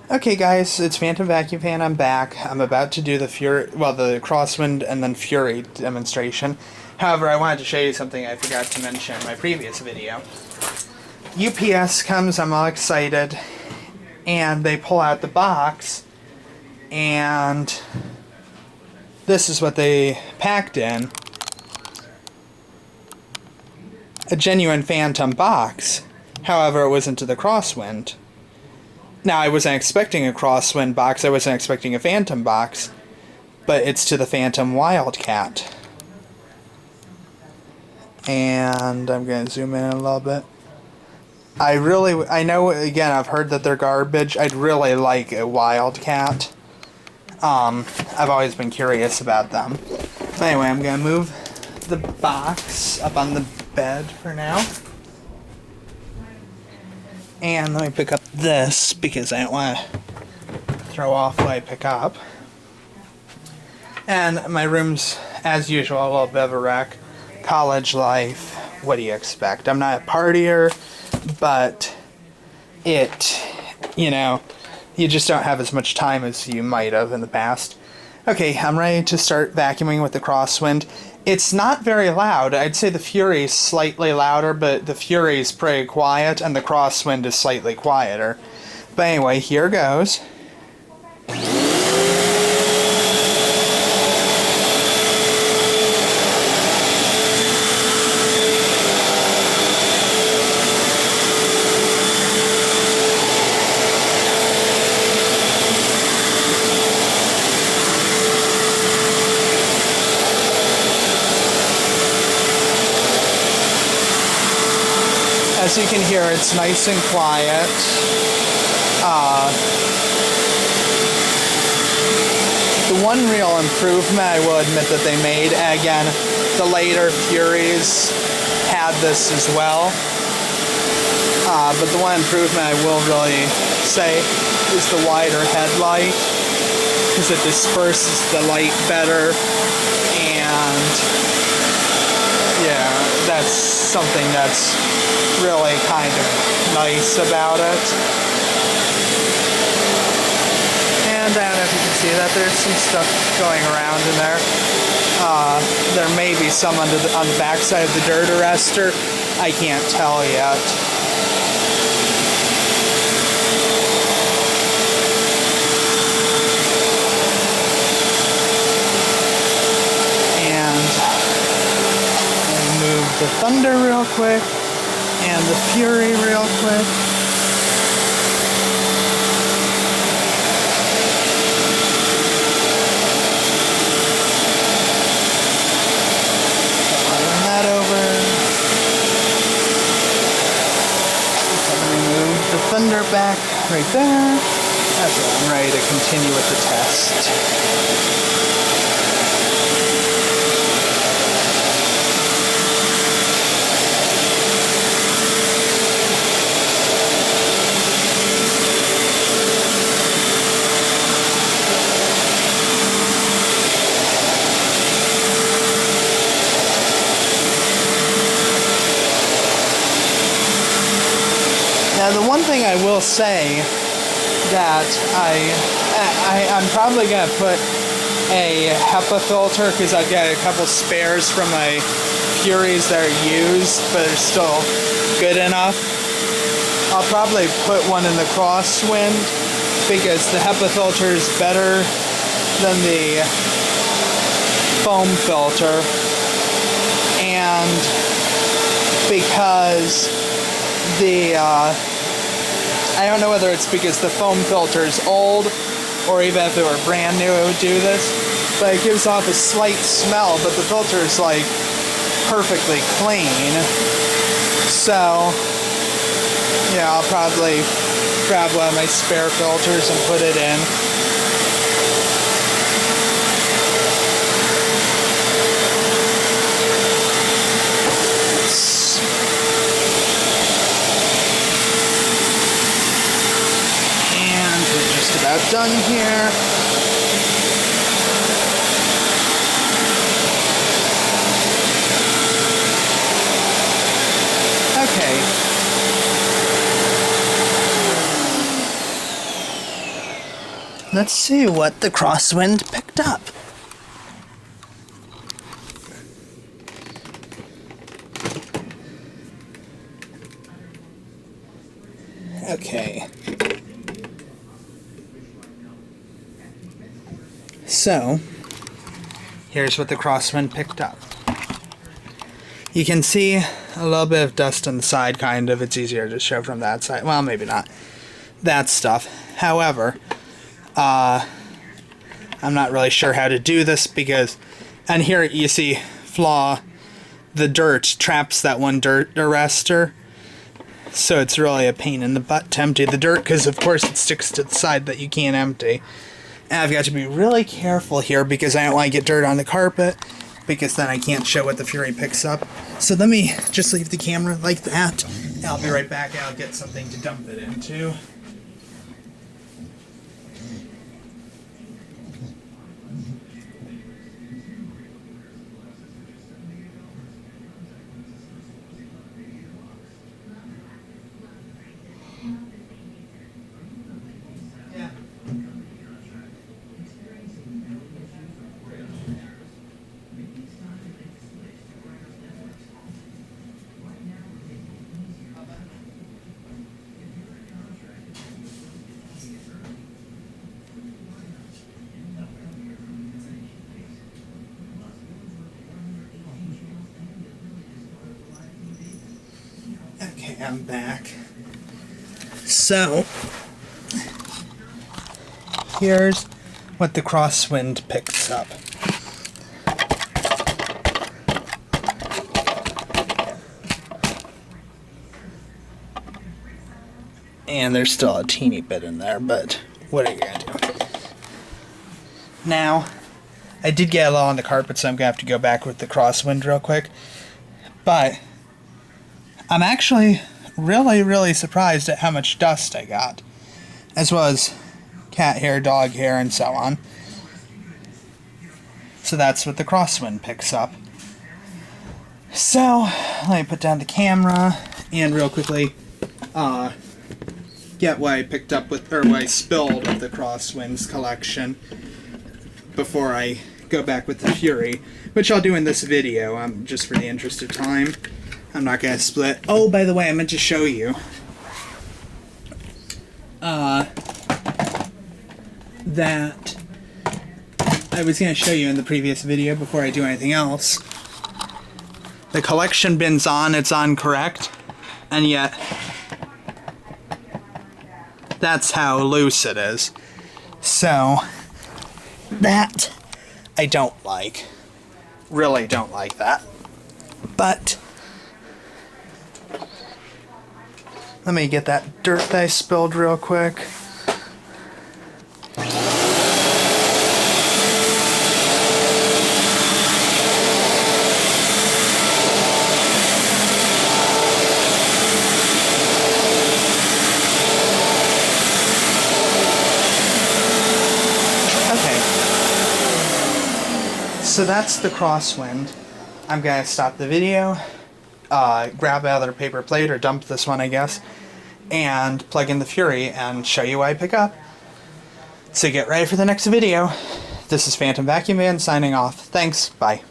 Okay guys, it's Phantom Vacuum Fan, I'm back. I'm about to do the Fury, well, the Crosswind and then Fury demonstration. However, I wanted to show you something I forgot to mention in my previous video. UPS comes, I'm all excited, and they pull out the box, and this is what they packed in. A genuine Fantom box. However, it wasn't to the Crosswind. Now, I wasn't expecting a Crosswind box, I wasn't expecting a Fantom box, but it's to the Fantom Wildcat. And I'm going to zoom in a little bit. I know, again, I've heard that they're garbage. I'd really like a Wildcat. I've always been curious about them. But anyway, I'm going to move the box up on the bed for now. And let me pick up this because I don't want to throw off what I pick up. And my room's, as usual, a little bit of a wreck. College life, what do you expect? I'm not a partier, but you just don't have as much time as you might have in the past. Okay, I'm ready to start vacuuming with the Crosswind. It's not very loud. I'd say the Fury is slightly louder, but the Fury is pretty quiet, and the Crosswind is slightly quieter. But anyway, here goes. As you can hear, it's nice and quiet. The one real improvement I will admit that they made, and again, the later Furies had this as well, but the one improvement I will really say is the wider headlight, because it disperses the light better, and yeah, that's something that's really kind of nice about it. And I don't know if you can see that there's some stuff going around in there. There may be some on the back side of the dirt arrestor. I can't tell yet. And move the Thunder real quick. And the Fury real quick. Run that over. Move the Thunder back right there. That's it. I'm ready to continue with the test. Now, the one thing I will say that I'm probably going to put a HEPA filter, because I've got a couple spares from my Furies that are used, but are still good enough. I'll probably put one in the Crosswind, because the HEPA filter is better than the foam filter, and because I don't know whether it's because the foam filter is old, or even if it were brand new it would do this, but it gives off a slight smell, but the filter is like perfectly clean. So yeah, I'll probably grab one of my spare filters and put it in. About done here. Okay. let's see what the Crosswind picked up. Okay. So, here's what the Crosswind picked up. You can see a little bit of dust on the side, kind of. It's easier to show from that side. Well, maybe not. That stuff. However, I'm not really sure how to do this because, and here you see flaw, the dirt traps that one dirt arrestor. So it's really a pain in the butt to empty the dirt because, of course, it sticks to the side that you can't empty. And I've got to be really careful here because I don't want to get dirt on the carpet because then I can't show what the Fury picks up. So let me just leave the camera like that. And I'll be right back. I'll get something to dump it into. Okay, I'm back. So, here's what the Crosswind picks up. And there's still a teeny bit in there, but what are you gonna do? Now, I did get a little on the carpet, so I'm gonna have to go back with the Crosswind real quick. But I'm actually really surprised at how much dust I got, as well as cat hair, dog hair, and so on. So that's what the Crosswind picks up. So let me put down the camera and real quickly get what I picked up with, or what I spilled with the Crosswind's collection before I go back with the Fury, which I'll do in this video, just for the interest of time. I'm not going to split. Oh, by the way, I meant to show you. That I was going to show you in the previous video before I do anything else. The collection bin's on, it's on correct, and yet that's how loose it is. So, that I don't like. Really don't like that. But let me get that dirt that I spilled real quick. Okay. So that's the Crosswind. I'm gonna stop the video. Grab another paper plate, or dump this one, I guess, and plug in the Fury and show you what I pick up. So get ready for the next video. This is Fantom Vacuum Man signing off. Thanks, bye.